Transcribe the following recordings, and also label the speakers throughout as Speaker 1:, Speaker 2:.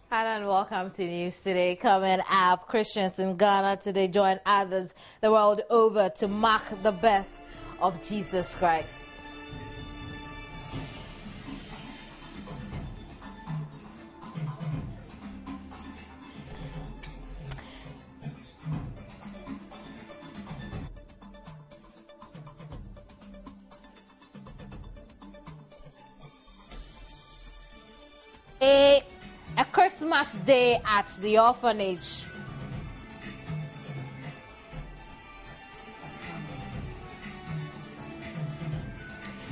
Speaker 1: Hello and welcome to News Today. Coming up, Christians in Ghana today join others the world over to mark the birth of Jesus Christ. A Christmas day at the orphanage.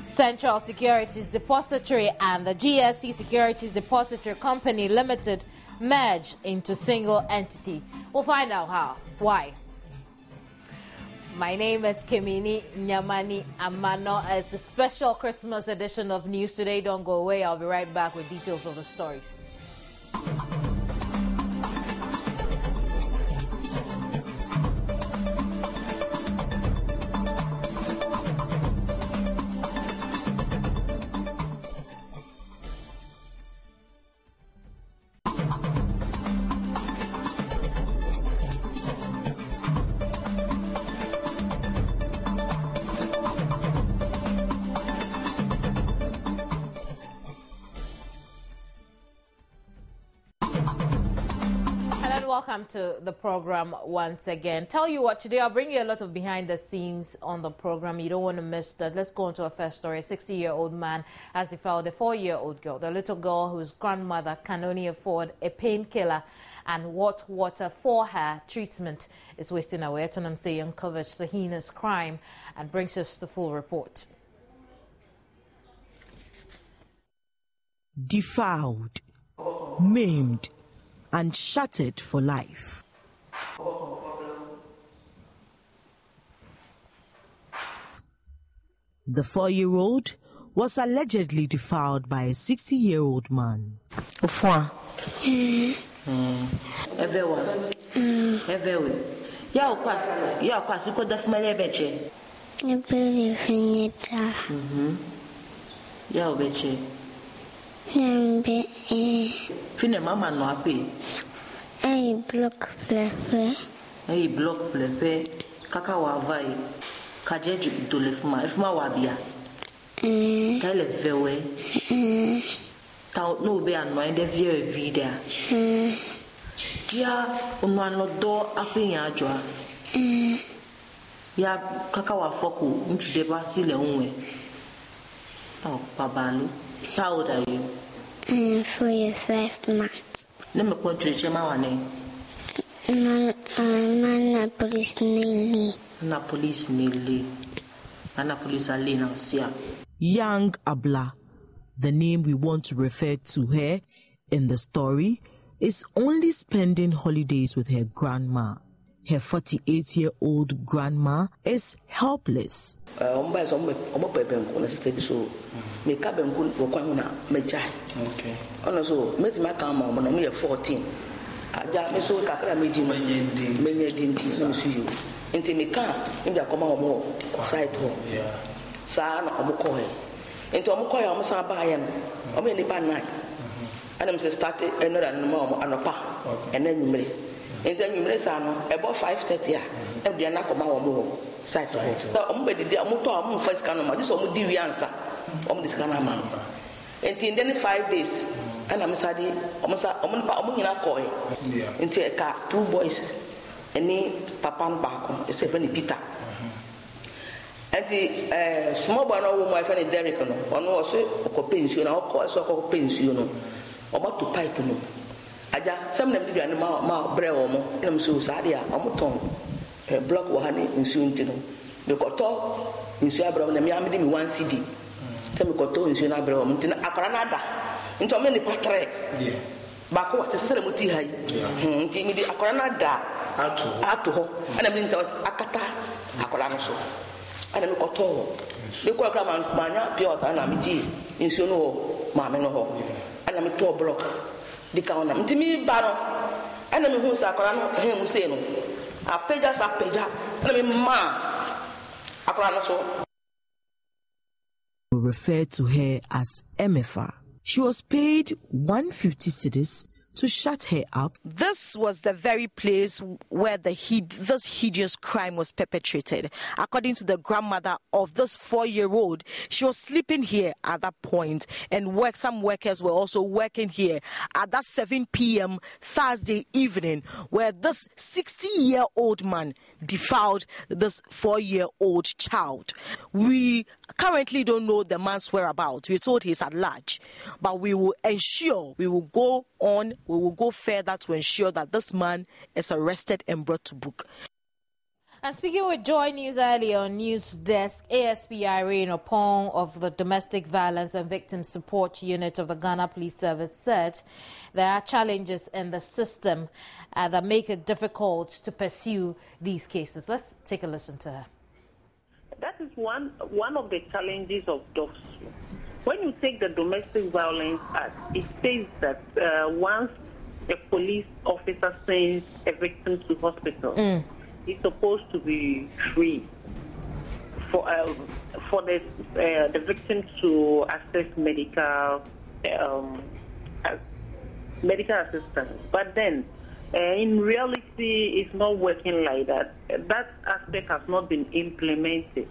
Speaker 1: Central Securities Depository and the GSC Securities Depository Company Limited merge into single entity. We'll find out how. Why? My name is Kimini Nyamani Amano. It's a special Christmas edition of News Today. Don't go away. I'll be right back with details of the stories. Welcome to the program once again. Tell you what, today I'll bring you a lot of behind the scenes on the program. You don't want to miss that. Let's go on to our first story. A 60-year-old man has defiled a 4-year-old girl. The little girl whose grandmother can only afford a painkiller and hot water for her treatment is wasting away. Etonam say uncovers the heinous crime and brings us the full report.
Speaker 2: Defiled, maimed, and shattered for life. The 4-year-old was allegedly defiled by a 60-year-old man.
Speaker 3: Fine mama no ape.
Speaker 4: Ay block plepe.
Speaker 3: Ay block plepe. Kaka wa vai. Kajeju do lefuma. Efuma wa bia. Kale vewe. Ta no be anwa de vie vida. Ya onwa no do ape ya adwa. Ya kaka wa foku ntude ba sile unwe. Oh babalu. How old are you?
Speaker 4: 4 years, 5 months.
Speaker 3: Let me country Chemawane.
Speaker 4: Mana police nearly.
Speaker 3: Na police nearly. Ana police ali na sia.
Speaker 2: Young Abla, the name we want to refer to her in the story, is only spending holidays with her grandma. Her 48-year-old grandma is helpless.
Speaker 3: Okay. So, met my camera when I'm 14. I just so Capra made him many see you. Into me car, in the common side home. San Omokoy. Into Omokoy, I'm San Bayan, I'm in the night. And I'm started another mom and a pa, and then you may. And then you may say, about 5:30, and they are not more side home. The Ombe, the Amoto, first canama, this only do answer on this canama. And in 5 days, and I'm sorry, almost a coy into a car, 2 boys, and me, Papa and Baco, except Peter. And the small boy, my friend Derek, on also a pension, or course of pension, or what to pipe. I just some of them did my bread or more, and I'm so sad. I'm tongue a block or honey in soon to know. The cotton in Sabra, and Yammy 1 CD. Tell me cotton in Sunabra, and Acaranada. Into many patre. Back what is the Muti high? Timid Acaranada out to her, and I mean Akata Acoranoso. And I'm cotton. The Quagram Mania, Piota, and Amiji in Suno, Mamma, and I'm a tall block. The count to me, Baron, and I'm who's Acorano, him saying, a pajas, and I mean, Ma Acoranoso.
Speaker 2: Referred to her as MFA. She was paid 150 cedis to shut her up. This was the very place where this hideous crime was perpetrated. According to the grandmother of this 4-year-old, she was sleeping here at that point, and some workers were also working here at that 7 p.m. Thursday evening, where this 60-year-old man defiled this 4-year-old child. We currently don't know the man's whereabouts. We're told he's at large, but we will go further to ensure that this man is arrested and brought to book.
Speaker 1: And speaking with Joy News earlier on News Desk, ASP Irene Opong of the Domestic Violence and Victim Support Unit of the Ghana Police Service said there are challenges in the system that make it difficult to pursue these cases. Let's take a listen to her.
Speaker 5: That is one of the challenges of DOFSU. When you take the Domestic Violence Act, it says that once a police officer sends a victim to hospital, he's supposed to be free for the victim to access medical assistance. But then, in reality, it's not working like that. That aspect has not been implemented.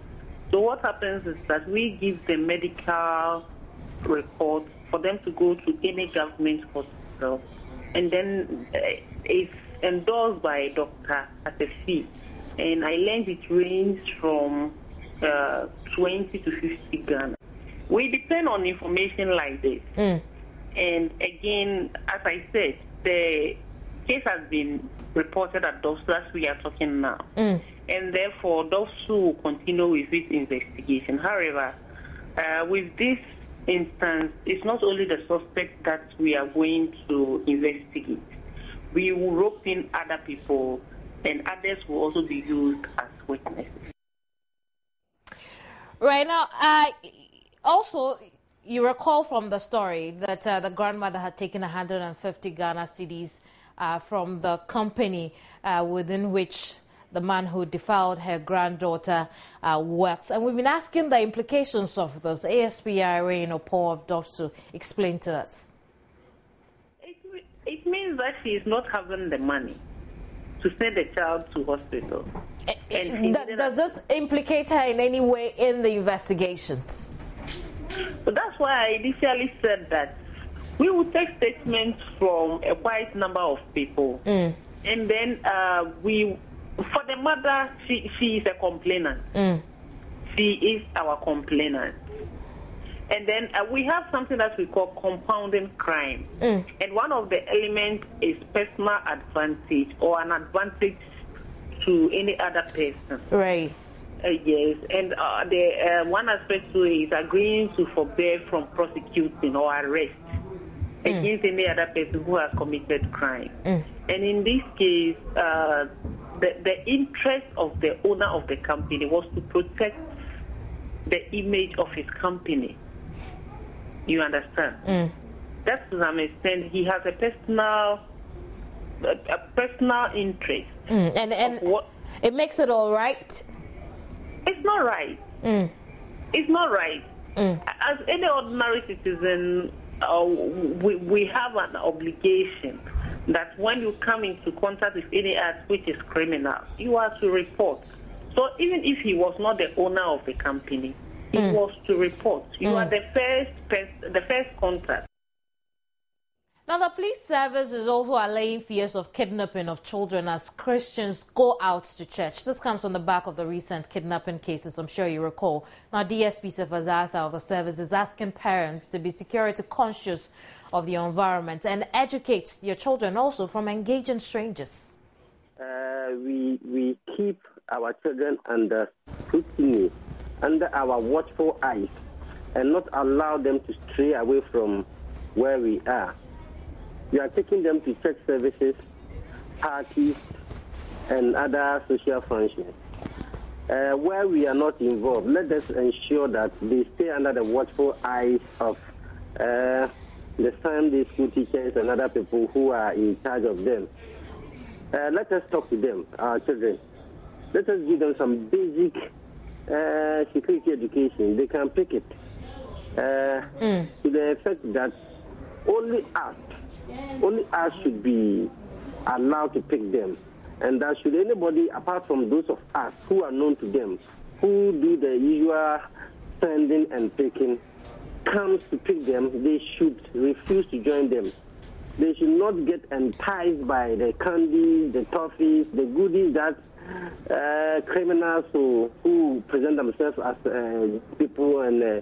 Speaker 5: So what happens is that we give the medical report for them to go to any government hospital, and then it's endorsed by a doctor at a fee. And I learned it ranges from 20 to 50 Ghana. We depend on information like this. And again, as I said, the case has been reported at DOFSU as we are talking now. And therefore, DOFSU will continue with its investigation. However, with this instance, it's not only the suspect that we are going to investigate. We will rope in other people, and others will also be used as witnesses.
Speaker 1: Right now, also, you recall from the story that the grandmother had taken 150 Ghana cedis from the company within which the man who defiled her granddaughter works. And we've been asking the implications of this. ASP Irene Opong of DOFSU, explain to us.
Speaker 5: It means that she is not having the money to send the child to hospital.
Speaker 1: Does this implicate her in any way in the investigations?
Speaker 5: So that's why I initially said that we will take statements from a wide number of people. And then for the mother, she is a complainant. She is our complainant. And then we have something that we call compounding crime. And one of the elements is personal advantage or an advantage to any other person.
Speaker 1: Right.
Speaker 5: Yes. And the one aspect to it is agreeing to forbear from prosecuting or arrest against any other person who has committed crime. And in this case, the interest of the owner of the company was to protect the image of his company. You understand? That's to some extent he has a personal interest.
Speaker 1: And it makes it all right.
Speaker 5: It's not right. It's not right. As any ordinary citizen, we have an obligation that when you come into contact with any act which is criminal, you are to report. So even if he was not the owner of the company, he was to report. You are the first contact.
Speaker 1: Now, the police service is also allaying fears of kidnapping of children as Christians go out to church. This comes on the back of the recent kidnapping cases, I'm sure you recall. Now, DSP Sefazatha of the service is asking parents to be security conscious of the environment and educate your children also from engaging strangers.
Speaker 6: We keep our children under scrutiny, under our watchful eyes, and not allow them to stray away from where we are. We are taking them to church services, parties, and other social functions. Where we are not involved, let us ensure that they stay under the watchful eyes of the Sunday school teachers and other people who are in charge of them. Let us talk to them, our children. Let us give them some basic security education. They can pick it to the effect that only us Only us should be allowed to pick them. And that should anybody, apart from those of us who are known to them, who do the usual sending and picking, comes to pick them, they should refuse to join them. They should not get enticed by the candy, the toffees, the goodies that criminals who present themselves as people and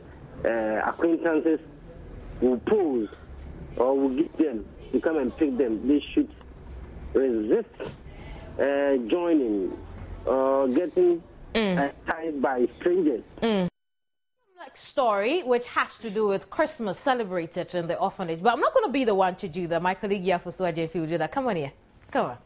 Speaker 6: acquaintances will pose or will give them to come and pick them. They should resist joining or getting enticed by strangers.
Speaker 1: Next story, which has to do with Christmas celebrated in the orphanage. But I'm not going to be the one to do that. My colleague Yafuso Ajefi will do that. Come on here. Come on.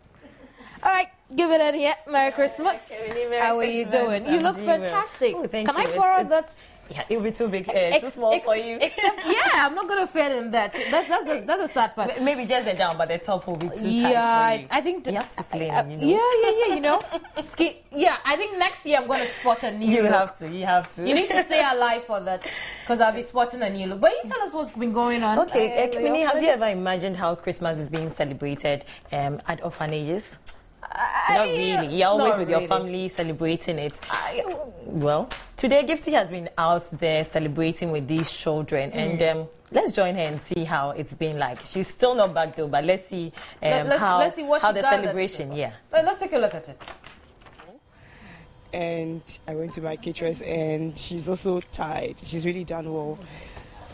Speaker 1: All right, give it in here. Merry Christmas. How are you doing? You look fantastic.
Speaker 7: Oh, thank
Speaker 1: Can
Speaker 7: you.
Speaker 1: I borrow that?
Speaker 7: Yeah, it will be too big, too small for you.
Speaker 1: Except, yeah, I'm not going to fit in that. That's a sad part.
Speaker 7: Maybe just the down, but the top will be too tight for you.
Speaker 1: I think...
Speaker 7: You have to slim, you
Speaker 1: Yeah,
Speaker 7: know.
Speaker 1: you know. Yeah, I think next year I'm going to spot a new look.
Speaker 7: You have to.
Speaker 1: You need to stay alive for that, because I'll be spotting a new look. But you tell us what's been going on.
Speaker 7: Okay, Kimini, have you ever imagined how Christmas is being celebrated at orphanages? Not really. You're always with your family celebrating it. Well, today Gifty has been out there celebrating with these children, and let's join her and see how it's been like. She's still not back though, but let's see let's see what how the celebration. Yeah.
Speaker 1: Let's take a look at it.
Speaker 8: And I went to my caterers, and she's also tired. She's really done well.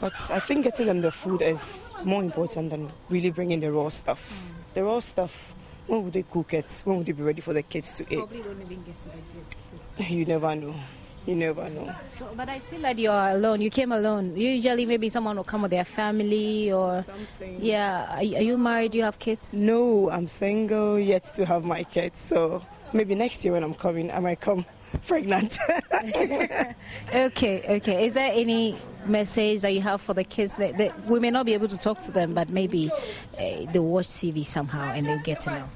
Speaker 8: But I think getting them the food is more important than really bringing the raw stuff. The raw stuff, when would they cook it? When would they be ready for the kids to eat?
Speaker 9: Probably don't even get to the kids.
Speaker 8: You never know. You never know.
Speaker 9: So, but I feel like you're alone. You came alone. Usually maybe someone will come with their family or...
Speaker 8: Something.
Speaker 9: Yeah. Are you married? Do you have kids?
Speaker 8: No, I'm single, yet to have my kids. So maybe next year when I'm coming, I might come pregnant.
Speaker 9: Okay. Is there any message that you have for the kids? We may not be able to talk to them, but maybe they'll watch TV somehow and they'll get to know.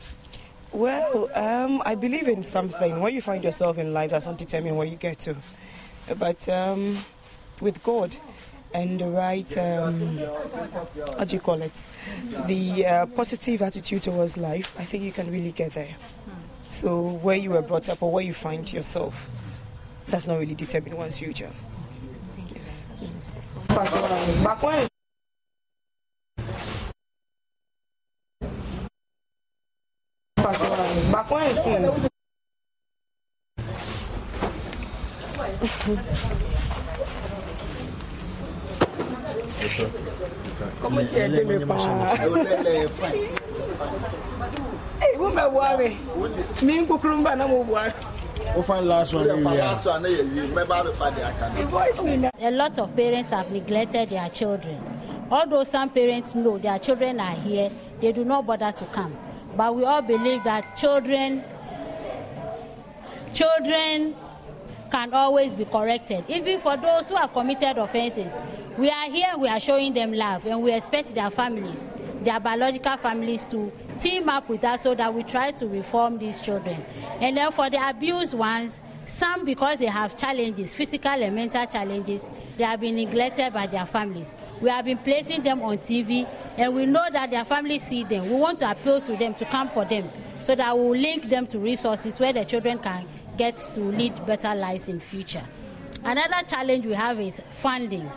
Speaker 8: Well, I believe in something. Where you find yourself in life doesn't determine where you get to. But with God and the right, what do you call it? The positive attitude towards life, I think you can really get there. So where you were brought up or where you find yourself, does not really determine one's future. Yes. Back when Comment tu es me pas? Hey, wo me worry. Me nkukurumba na mo worry.
Speaker 10: A lot of parents have neglected their children. Although some parents know their children are here, they do not bother to come. But we all believe that children can always be corrected. Even for those who have committed offenses, we are here, we are showing them love, and we expect their families, their biological families, to team up with us so that we try to reform these children. And then for the abused ones, some, because they have challenges, physical and mental challenges, they have been neglected by their families. We have been placing them on TV, and we know that their families see them. We want to appeal to them to come for them so that we will link them to resources where the children can get to lead better lives in future. Another challenge we have is funding.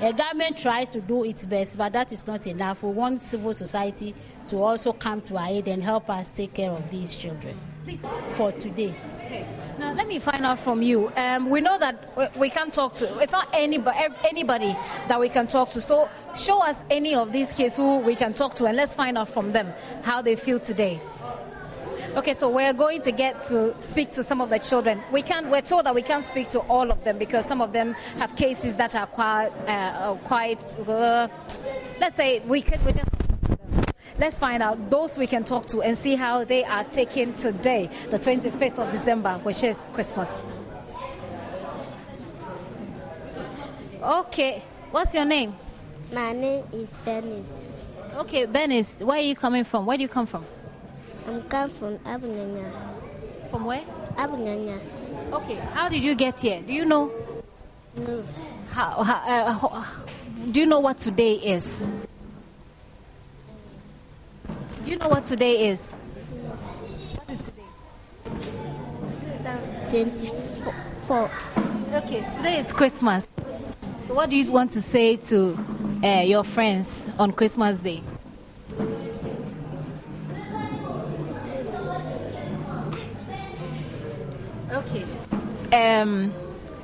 Speaker 10: The government tries to do its best, but that is not enough. We want civil society to also come to our aid and help us take care of these children. Please, for today.
Speaker 9: Okay. Now, let me find out from you. We know that we can't talk to, it's not anybody that we can talk to. So show us any of these kids who we can talk to, and let's find out from them how they feel today. Okay, so we're going to get to speak to some of the children. We're told that we can't speak to all of them because some of them have cases that are quite. Let's say let's find out those we can talk to and see how they are taking today, the 25th of December, which is Christmas. Okay, what's your name?
Speaker 4: My name is Bernice.
Speaker 9: Okay, Bernice, where are you coming from? Where do you come from?
Speaker 4: I'm coming from Abunyanya.
Speaker 9: From where?
Speaker 4: Abunyanya.
Speaker 9: Okay, how did you get here? Do you know?
Speaker 4: No.
Speaker 9: Do you know what today is? Do you know what today is? What is today?
Speaker 4: 24.
Speaker 9: Okay, today is Christmas. So what do you want to say to your friends on Christmas Day? Okay.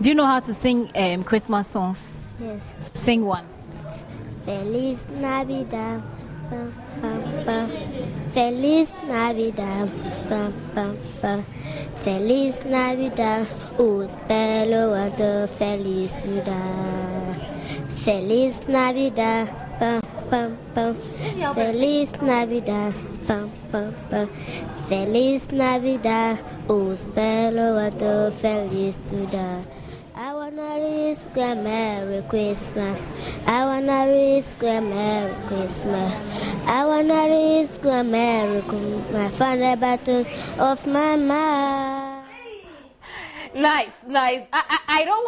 Speaker 9: Do you know how to sing Christmas songs?
Speaker 4: Yes.
Speaker 9: Sing one.
Speaker 4: Feliz Navidad. Pam, pam, pam. Feliz Navidad. Pam, pam, pam. Feliz Navidad. Os pelo ando feliz toda. Feliz Navidad. Pam, pam, pam. Feliz Navidad. Pam, pam, pam. Feliz Navidad. Os pelo ando feliz toda. I wanna risk a Merry Christmas. I wanna risk a Merry Christmas. I wanna risk a Merry Christmas. My final button of my mind.
Speaker 1: Nice. I don't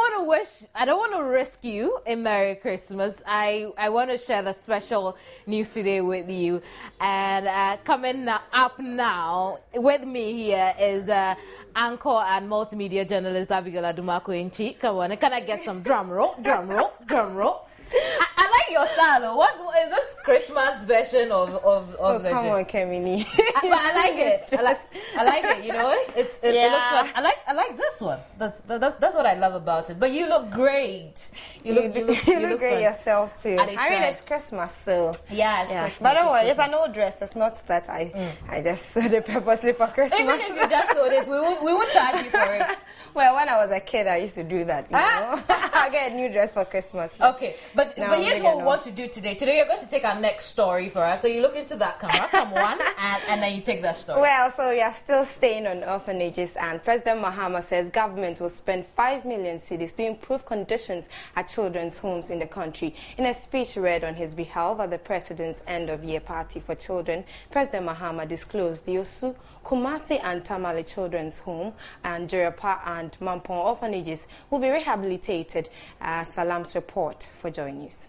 Speaker 1: want to risk you a Merry Christmas. I want to share the special news today with you. And coming up now with me here is anchor and multimedia journalist Abigail Adumaku-Inchi. Come on, can I get some drum roll? I like your style. What is this Christmas version of the?
Speaker 7: Come on, Kemini.
Speaker 1: But I like it. I like it. You know, it looks like I like this one. That's what I love about it. But you look great. You look
Speaker 7: great yourself too. I mean, it's Christmas, so
Speaker 1: yeah, it's Christmas.
Speaker 7: But don't worry, it's an old dress. It's not that I just sewed it purposely for Christmas.
Speaker 1: Even if you just sewed it, we won't charge you for it.
Speaker 7: Well, when I was a kid, I used to do that, you know. I get a new dress for Christmas.
Speaker 1: Okay, but here's what we want to do today. Today, you're going to take our next story for us. So you look into that camera, come on, and then you take that story.
Speaker 7: Well, so we are still staying on orphanages, and President Mahama says government will spend 5 million cedis to improve conditions at children's homes in the country. In a speech read on his behalf at the President's end-of-year party for children, President Mahama disclosed the Osu, Kumasi and Tamale Children's Home and Jerapa and Mampong orphanages will be rehabilitated. Salam's report for Joynews.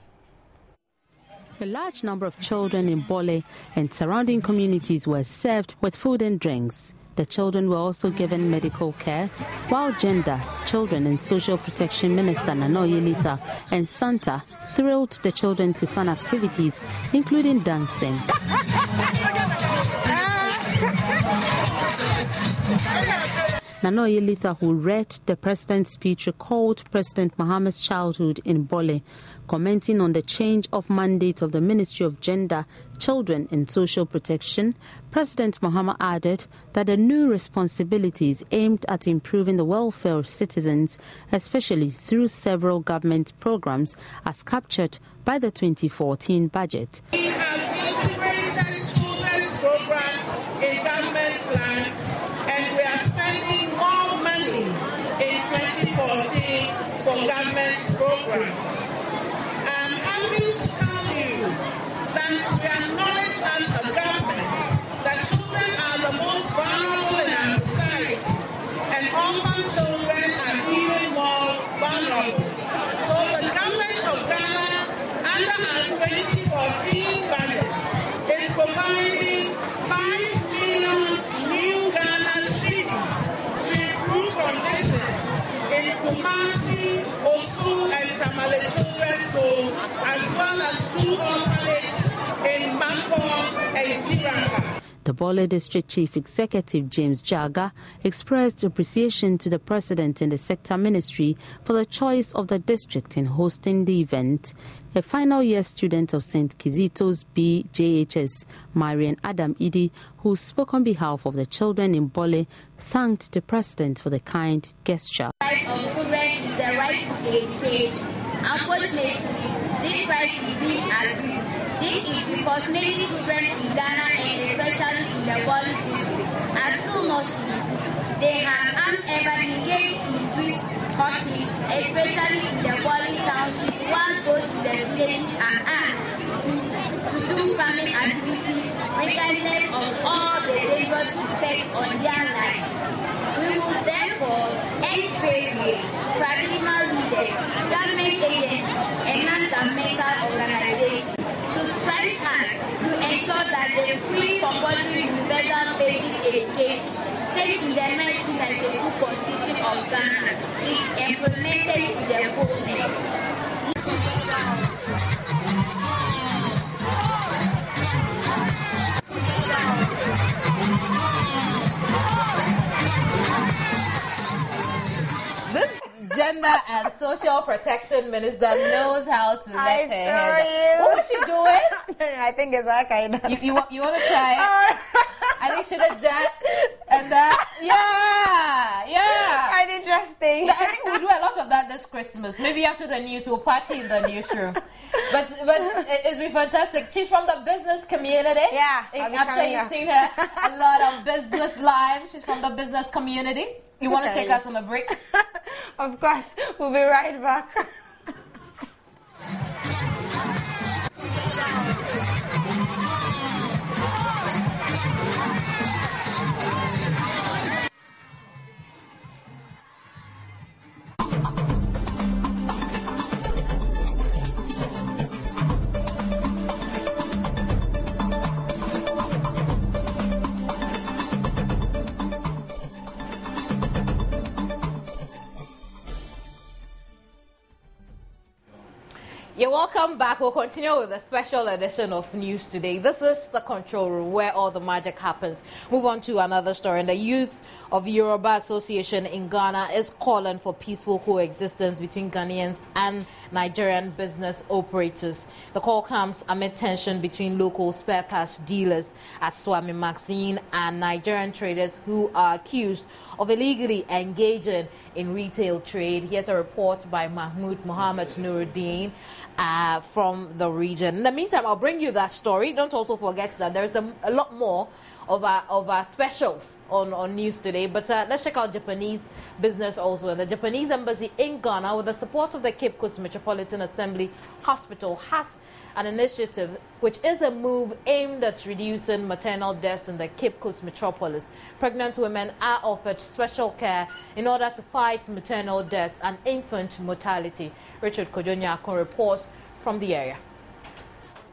Speaker 11: A large number of children in Bole and surrounding communities were served with food and drinks. The children were also given medical care, while Gender, Children and Social Protection Minister Nanoye Litha and Santa thrilled the children to fun activities, including dancing. Nanoye Litha, who read the president's speech, recalled President Mahama's childhood in Bole, commenting on the change of mandate of the Ministry of Gender, Children and Social Protection. President Mahama added that the new responsibilities aimed at improving the welfare of citizens, especially through several government programs, as captured by the 2014 budget.
Speaker 12: We have integrated children's programs in government plans, and we are spending more money in 2014 for government programs. I'm happy to tell you that we acknowledge as a government that children are the most vulnerable in our society, and orphan children are even more vulnerable. So the government of Ghana, under our 2014 budget, is providing 5 million new Ghana cedis to improve conditions in Kumasi, Osu, and Tamale Children's Home, as well as 2 orphanages in Mampong and Tiranga.
Speaker 11: The Bole District Chief Executive James Jaga expressed appreciation to the President and the Sector Ministry for the choice of the district in hosting the event. A final year student of St. Kizito's BJHS, Marian Adam Idi, who spoke on behalf of the children in Bole, thanked the President for the kind gesture.
Speaker 13: The right of children is the right to education. Unfortunately, this right is being abused. This is because many children in Ghana and especially in the Bole district are still not in school. They have unever engaged in street hockey, especially in the Bole township, while those in the villages are asked to do farming activities regardless of all the dangerous effects on their lives. We will therefore end trade with traditional leaders, government agents, and non-governmental organizations to strive hard to ensure that the free population universal basic education, stated in the 1992 Constitution of Ghana, is implemented to the fullness.
Speaker 1: Gender and Social Protection Minister knows how to let her head. What was she doing?
Speaker 7: I think it's that kind of.
Speaker 1: You want to try it? I think she did that and that. Yeah.
Speaker 7: Quite interesting.
Speaker 1: I think we'll do a lot of that this Christmas. Maybe after the news, we'll party in the newsroom. But it's been fantastic. She's from the business community.
Speaker 7: Yeah.
Speaker 1: I'm sure you've seen her a lot of business lives. She's from the business community. You want to take us on a break?
Speaker 7: Of course. We'll be right back.
Speaker 1: You're welcome back. We'll continue with a special edition of News Today. This is the control room where all the magic happens. Move on to another story. And the youth of Yoruba Association in Ghana is calling for peaceful coexistence between Ghanaians and Nigerian business operators. The call comes amid tension between local spare parts dealers at Swami Maxine and Nigerian traders who are accused of illegally engaging in retail trade. Here's a report by Mahmoud Mohammed Nuruddin from the region. In the meantime, I'll bring you that story. Don't also forget that there's a lot more of our specials on News Today. But let's check out Japanese business also. And the Japanese embassy in Ghana, with the support of the Cape Coast Metropolitan Assembly Hospital, has an initiative which is a move aimed at reducing maternal deaths in the Cape Coast metropolis. Pregnant women are offered special care in order to fight maternal deaths and infant mortality. Richard Kojonyako reports from the area.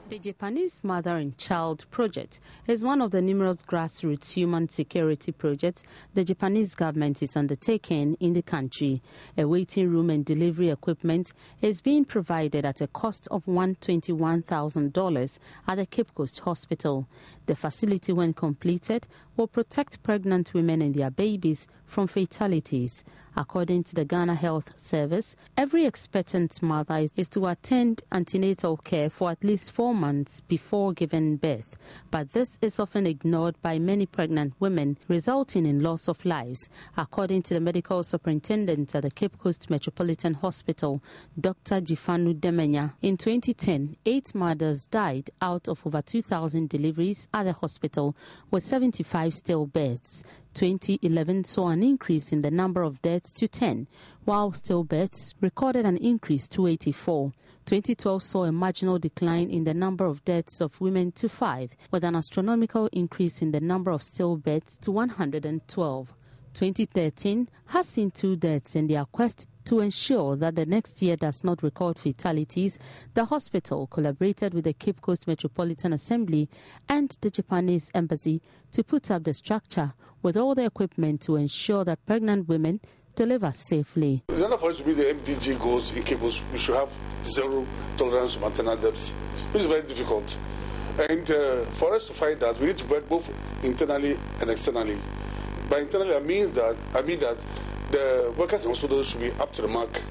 Speaker 11: The Japanese Mother and Child Project is one of the numerous grassroots human security projects the Japanese government is undertaking in the country. A waiting room and delivery equipment is being provided at a cost of $121,000 at the Cape Coast Hospital. The facility, when completed, will protect pregnant women and their babies from fatalities. According to the Ghana Health Service, every expectant mother is to attend antenatal care for at least 4 months before giving birth. But this is often ignored by many pregnant women, resulting in loss of lives. According to the medical superintendent at the Cape Coast Metropolitan Hospital, Dr. Jifanu Demenya, in 2010, 8 mothers died out of over 2,000 deliveries at the hospital, with 75 stillbirths. 2011 saw an increase in the number of deaths to 10, while stillbirths recorded an increase to 84. 2012 saw a marginal decline in the number of deaths of women to 5, with an astronomical increase in the number of stillbirths to 112. 2013 has seen 2 deaths. In their quest to ensure that the next year does not record fatalities, the hospital collaborated with the Cape Coast Metropolitan Assembly and the Japanese Embassy to put up the structure with all the equipment to ensure that pregnant women deliver safely.
Speaker 14: In order for us to meet the MDG goals in Cape Coast, we should have zero tolerance to maternal deaths, which is very difficult. And for us to fight that, we need to work both internally and externally. By internally, I mean that the workers in hospitals should be up to the mark,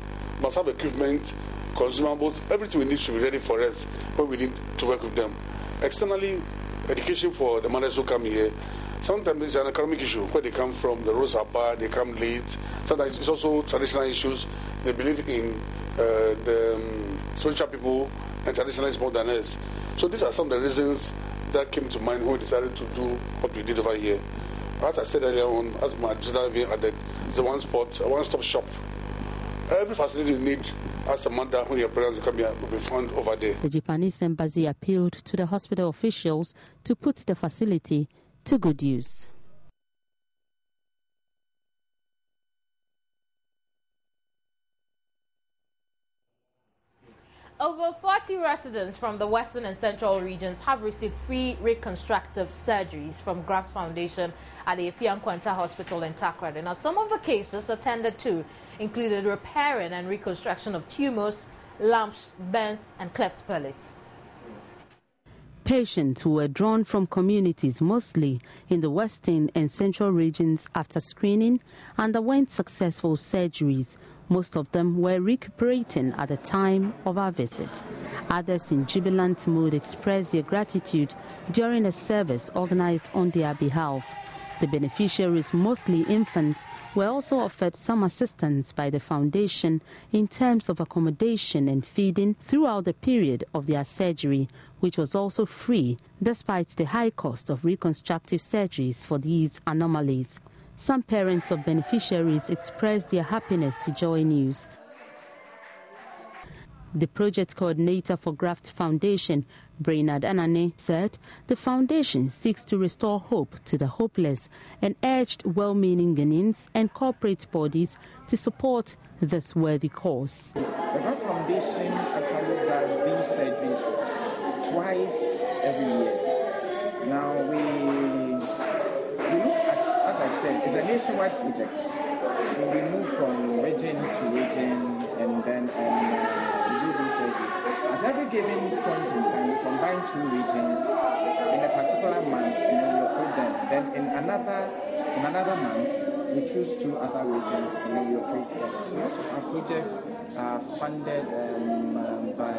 Speaker 14: must have equipment, consumables, everything we need should be ready for us when we need to work with them. Externally, education for the mothers who come here. Sometimes it's an economic issue where they come from, the roads are bad, they come late. Sometimes it's also traditional issues. They believe in the spiritual people and traditionalists more than us. So these are some of the reasons that came to mind when we decided to do what we did over here. As I said earlier on, as my digital being added, it's a one-stop shop. Every facility you need as a mother when you're pregnant to come here will be found over there.
Speaker 11: The Japanese embassy appealed to the hospital officials to put the facility to good use.
Speaker 1: Over 40 residents from the Western and Central regions have received free reconstructive surgeries from Graft Foundation at the Efiankwanta Hospital in Takoradi. Now, some of the cases attended to included repairing and reconstruction of tumors, lumps, burns, and cleft palates.
Speaker 11: Patients who were drawn from communities mostly in the Western and Central regions after screening underwent successful surgeries. Most of them were recuperating at the time of our visit. Others in jubilant mood expressed their gratitude during a service organized on their behalf. The beneficiaries, mostly infants, were also offered some assistance by the foundation in terms of accommodation and feeding throughout the period of their surgery, which was also free despite the high cost of reconstructive surgeries for these anomalies. Some parents of beneficiaries expressed their happiness to Joy News. The project coordinator for Graft Foundation, Brainerd Anane, said the foundation seeks to restore hope to the hopeless and urged well-meaning Ghanaians and corporate bodies to support this worthy cause.
Speaker 15: The Graft Foundation actually does these surgeries twice every year. Now we look at, as I said, it's a nationwide project. So we move from region to region and then we do these surgeries. At every given point in time, we combine two regions in a particular month and then we operate them. Then in another month, we choose two other regions and then we operate them. So most of our projects are funded by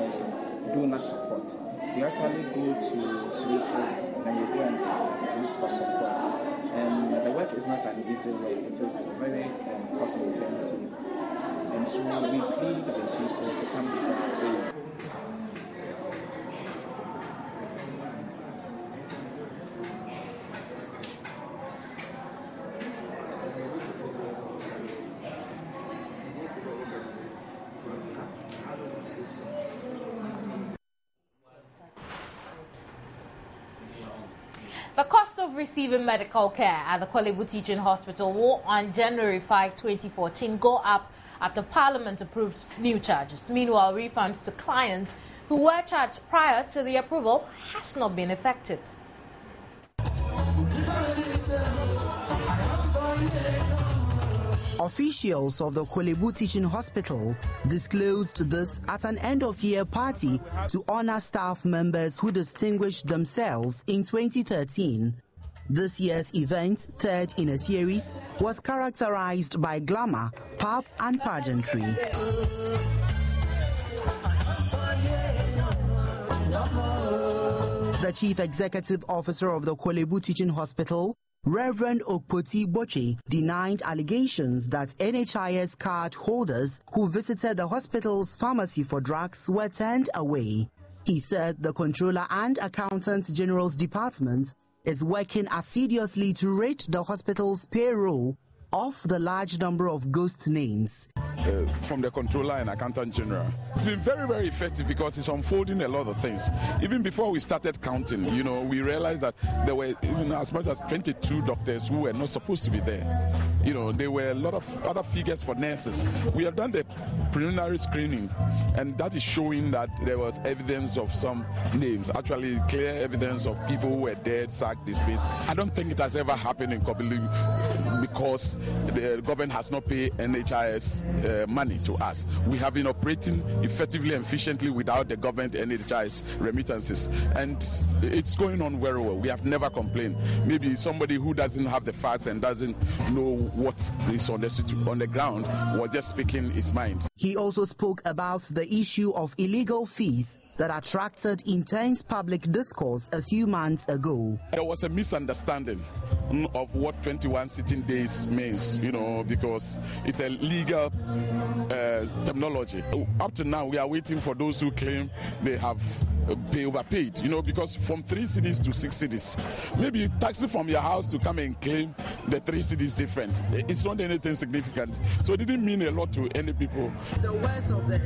Speaker 15: donor support. We actually go to places and we go and look for support. And the work is not an easy work. It is very cost intensive. And so we plead with people to come to our aid.
Speaker 1: The cost of receiving medical care at the Korle Bu Teaching Hospital will on January 5, 2014 go up after Parliament approved new charges. Meanwhile, refunds to clients who were charged prior to the approval has not been effected.
Speaker 16: Officials of the Korle Bu Teaching Hospital disclosed this at an end-of-year party to honor staff members who distinguished themselves in 2013. This year's event, third in a series, was characterized by glamour, pop, and pageantry. The Chief Executive Officer of the Korle Bu Teaching Hospital, Reverend Okpoti Boche, denied allegations that NHIS card holders who visited the hospital's pharmacy for drugs were turned away. He said the Controller and Accountant General's Department is working assiduously to rid the hospital's payroll of the large number of ghost names.
Speaker 17: From the Controller and Accountant General. It's been very, very effective because it's unfolding a lot of things. Even before we started counting, we realized that there were even as much as 22 doctors who were not supposed to be there. There were a lot of other figures for nurses. We have done the preliminary screening, and that is showing that there was evidence of some names, actually clear evidence of people who were dead, sacked, dismissed. I don't think it has ever happened in Kobili because the government has not paid NHIS money to us. We have been operating effectively and efficiently without the government NHIS remittances, and it's going on very well. We have never complained. Maybe somebody who doesn't have the facts and doesn't know what is on the ground was just speaking his mind.
Speaker 16: He also spoke about the issue of illegal fees that attracted intense public discourse a few months ago.
Speaker 17: There was a misunderstanding of what 21 sitting days means, because it's a legal terminology. Up to now, we are waiting for those who claim they have overpaid, because from 3 cities to 6 cities, maybe taxi from your house to come and claim the 3 cities different. It's not anything significant, so it didn't mean a lot to any people.
Speaker 18: The words of the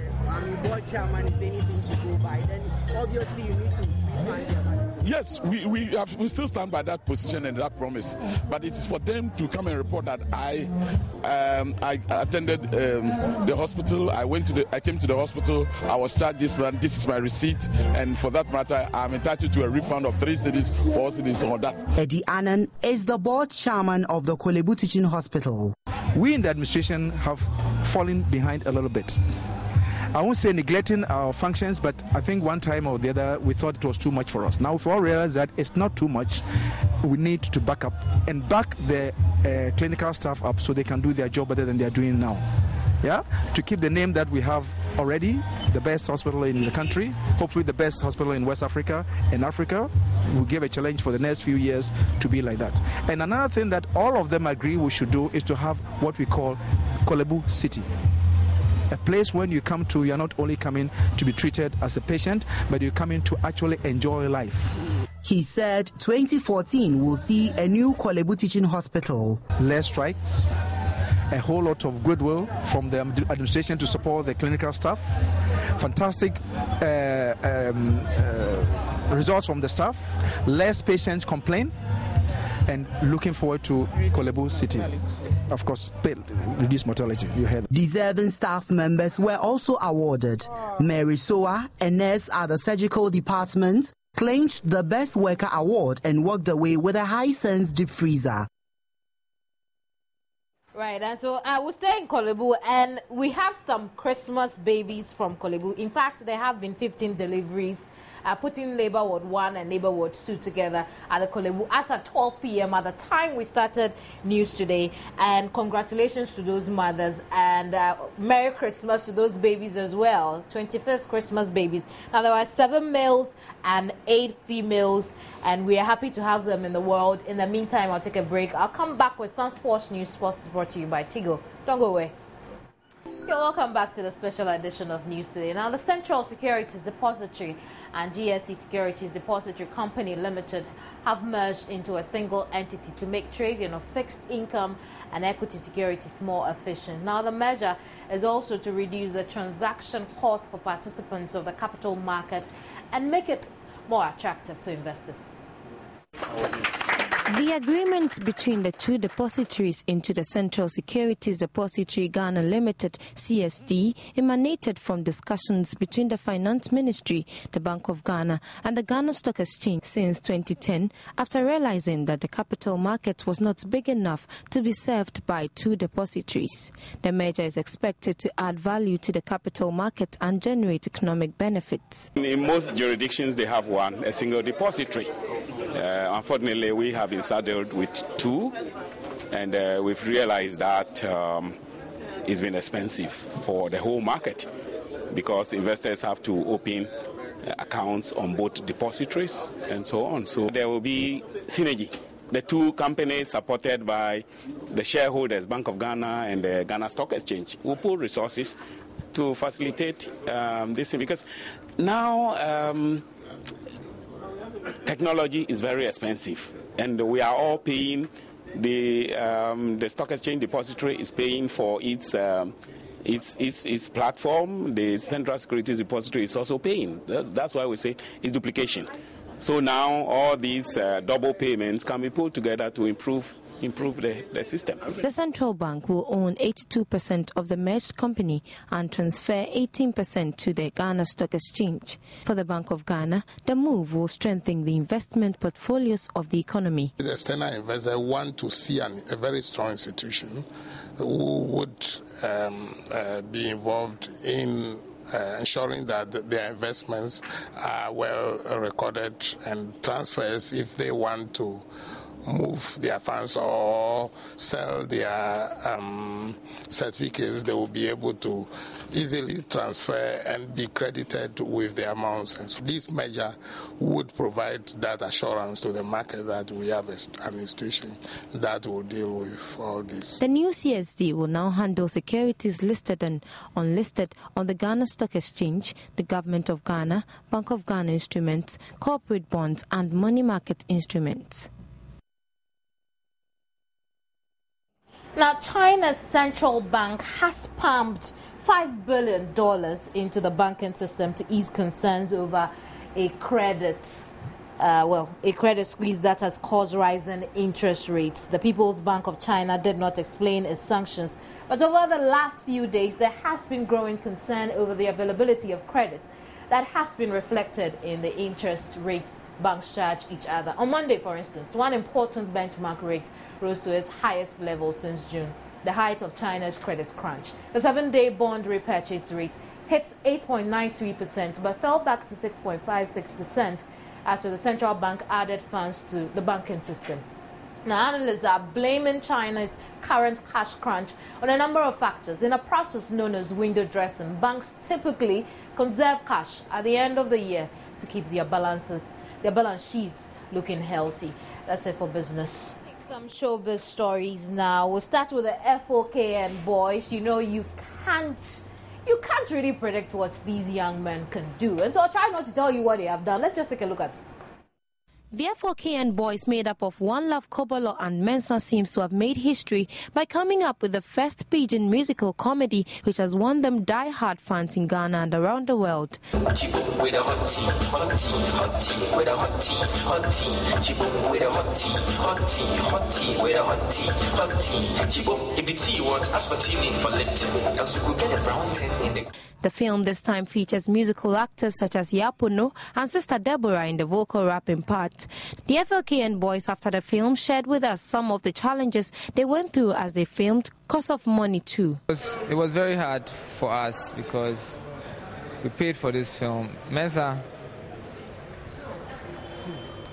Speaker 18: board chairman is anything to go by, then obviously you need to refund their money.
Speaker 17: Yes, we still stand by that position and that promise. But it is for them to come and report that I attended the hospital. I came to the hospital. I was charged this month. This is my receipt, and for that matter, I'm entitled to a refund of 3 cedis, 4 cedis, or that.
Speaker 16: Eddie Annan is the board chairman of the Korle Bu Teaching Hospital.
Speaker 15: We in the administration have fallen behind a little bit. I won't say neglecting our functions, but I think one time or the other we thought it was too much for us. Now we all realize that it's not too much. We need to back up and back the clinical staff up so they can do their job better than they are doing now. Yeah, to keep the name that we have already, the best hospital in the country, hopefully the best hospital in West Africa and Africa. We give a challenge for the next few years to be like that. And another thing that all of them agree we should do is to have what we call Korle Bu City. A place when you come to, you're not only coming to be treated as a patient, but you're coming to actually enjoy life.
Speaker 16: He said 2014 will see a new Korle Bu Teaching Hospital.
Speaker 15: Less strikes, a whole lot of goodwill from the administration to support the clinical staff, fantastic results from the staff, less patients complain, and looking forward to Korle Bu City. Of course, reduce mortality. You heard.
Speaker 16: Deserving staff members were also awarded. Mary Soa, a nurse at the surgical department, claimed the Best Worker Award and walked away with a Hisense deep freezer.
Speaker 1: Right, and so I will stay in Korle Bu, and we have some Christmas babies from Korle Bu. In fact, there have been 15 deliveries. Putting Labour Ward 1 and Labour Ward 2 together at the Korle Bu as at 12 p.m. at the time we started News Today. And congratulations to those mothers, and Merry Christmas to those babies as well. 25th Christmas babies. Now, there were 7 males and 8 females, and we are happy to have them in the world. In the meantime, I'll take a break. I'll come back with some sports news. Sports is brought to you by Tigo. Don't go away. You're welcome back to the special edition of News Today. Now, the Central Securities Depository and GSE Securities Depository Company Limited have merged into a single entity to make trading of fixed income and equity securities more efficient. Now, the measure is also to reduce the transaction cost for participants of the capital market and make it more attractive to investors.
Speaker 11: The agreement between the two depositories into the Central Securities Depository Ghana Limited (CSD) emanated from discussions between the Finance Ministry, the Bank of Ghana, and the Ghana Stock Exchange since 2010, after realizing that the capital market was not big enough to be served by two depositories. The merger is expected to add value to the capital market and generate economic benefits.
Speaker 18: In most jurisdictions, they have a single depository. Unfortunately, we have been saddled with 2, and we've realized that it's been expensive for the whole market because investors have to open accounts on both depositories and so on. So there will be synergy. The 2 companies supported by the shareholders, Bank of Ghana and the Ghana Stock Exchange, will pool resources to facilitate this, because now technology is very expensive, and we are all paying. The Stock Exchange Depository is paying for its platform. The Central Securities Depository is also paying. That's why we say it's duplication. So now all these double payments can be pulled together to improve the system.
Speaker 11: The central bank will own 82% of the merged company and transfer 18% to the Ghana Stock Exchange. For the Bank of Ghana, the move will strengthen the investment portfolios of the economy.
Speaker 19: The external investors want to see a very strong institution who would be involved in ensuring that their investments are well recorded, and transfers, if they want to move their funds or sell their certificates, they will be able to easily transfer and be credited with the amounts. And so this measure would provide that assurance to the market that we have an institution that will deal with all this.
Speaker 11: The new CSD will now handle securities listed and unlisted on the Ghana Stock Exchange, the Government of Ghana, Bank of Ghana instruments, corporate bonds and money market instruments.
Speaker 1: Now, China's central bank has pumped $5 billion into the banking system to ease concerns over a credit a credit squeeze that has caused rising interest rates. The People's Bank of China did not explain its sanctions, but over the last few days, there has been growing concern over the availability of credit that has been reflected in the interest rates banks charge each other. On Monday, for instance, one important benchmark rate rose to its highest level since June, the height of China's credit crunch. The 7-day bond repurchase rate hit 8.93% but fell back to 6.56% after the central bank added funds to the banking system. Now, analysts are blaming China's current cash crunch on a number of factors. In a process known as window dressing, banks typically conserve cash at the end of the year to keep their balance sheets looking healthy. That's it for business. Some showbiz stories now. We'll start with the FOKN boys. You know, you can't really predict what these young men can do. And so I'll try not to tell you what they have done. Let's just take a look at it.
Speaker 20: The FOKN boys, made up of One Love Kobolo and Mensah, seems to have made history by coming up with the first pidgin musical comedy, which has won them die-hard fans in Ghana and around the world. The film this time features musical actors such as Yapuno and Sister Deborah in the vocal rapping part. The FLKN boys, after the film, shared with us some of the challenges they went through as they filmed, cost of money too.
Speaker 21: It was very hard for us because we paid for this film. Mensah,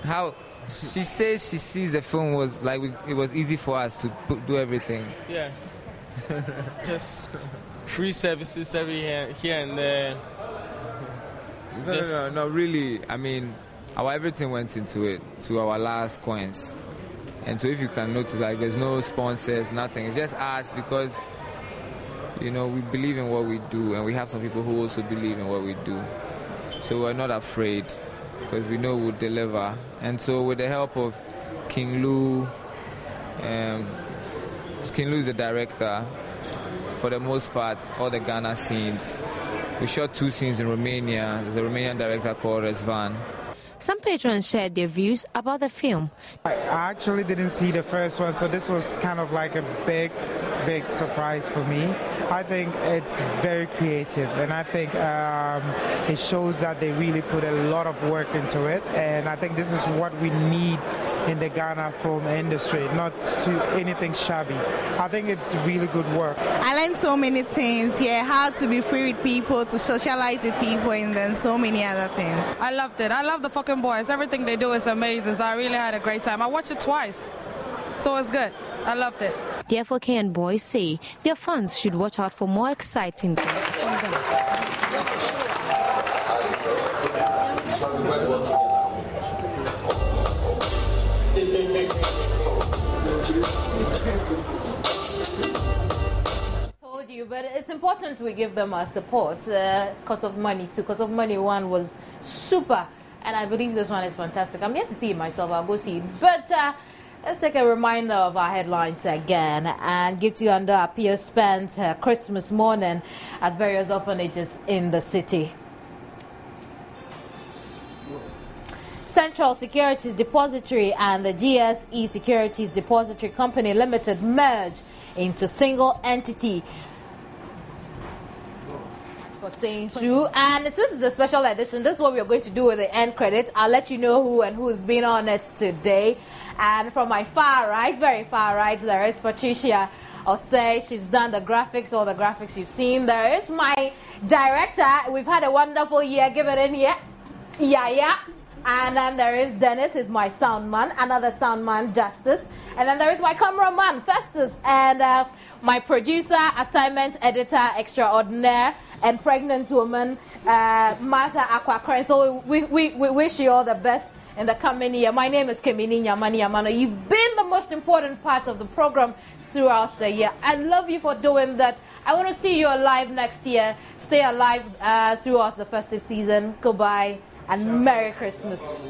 Speaker 21: how she says she sees the film was like it was easy for us to do everything.
Speaker 22: Yeah, just free services every here and there.
Speaker 21: No, really. I mean, our everything went into it, to our last coins. And so if you can notice, like, there's no sponsors, nothing. It's just us because, you know, we believe in what we do, and we have some people who also believe in what we do. So we're not afraid because we know we'll deliver. And so with the help of King Lou, King Lou is the director. For the most part, all the Ghana scenes. We shot 2 scenes in Romania. There's a Romanian director called Rezvan.
Speaker 20: Some patrons shared their views about the film.
Speaker 23: I actually didn't see the first one, so this was kind of like a big surprise for me. I think it's very creative, and I think it shows that they really put a lot of work into it, and I think this is what we need in the Ghana film industry, not to anything shabby. I think it's really good work.
Speaker 24: I learned so many things here, how to be free with people, to socialize with people, and then so many other things.
Speaker 25: I loved it. I love the fucking boys. Everything they do is amazing, so I really had a great time. I watched it twice, so it's good. I loved it.
Speaker 20: The FOKN boys say their fans should watch out for more exciting things from them.
Speaker 1: Told you, but it's important we give them our support because of money too. Because of money, one was super, and I believe this one is fantastic. I'm yet to see it myself. I'll go see it, but let's take a reminder of our headlines again and give to you under appeal spent Christmas morning at various orphanages in the city. Central Securities Depository and the GSE Securities Depository Company Limited merged into single entity for staying true. And this is a special edition. This is what we're going to do with the end credit. I'll let you know who and who's been on it today. And from my far right, very far right, there is Patricia Osei. She's done the graphics, all the graphics you've seen. There is my director. We've had a wonderful year. Give it in here. Yeah. And then there is Dennis, who's my sound man, another sound man, Justice. And then there is my cameraman, Festus, and my producer, assignment editor extraordinaire, and pregnant woman, Martha Aquacren. So we wish you all the best in the coming year. My name is Kemini Nyamani Amano. You've been the most important part of the program throughout the year. I love you for doing that. I want to see you alive next year. Stay alive throughout the festive season. Goodbye and Merry Christmas.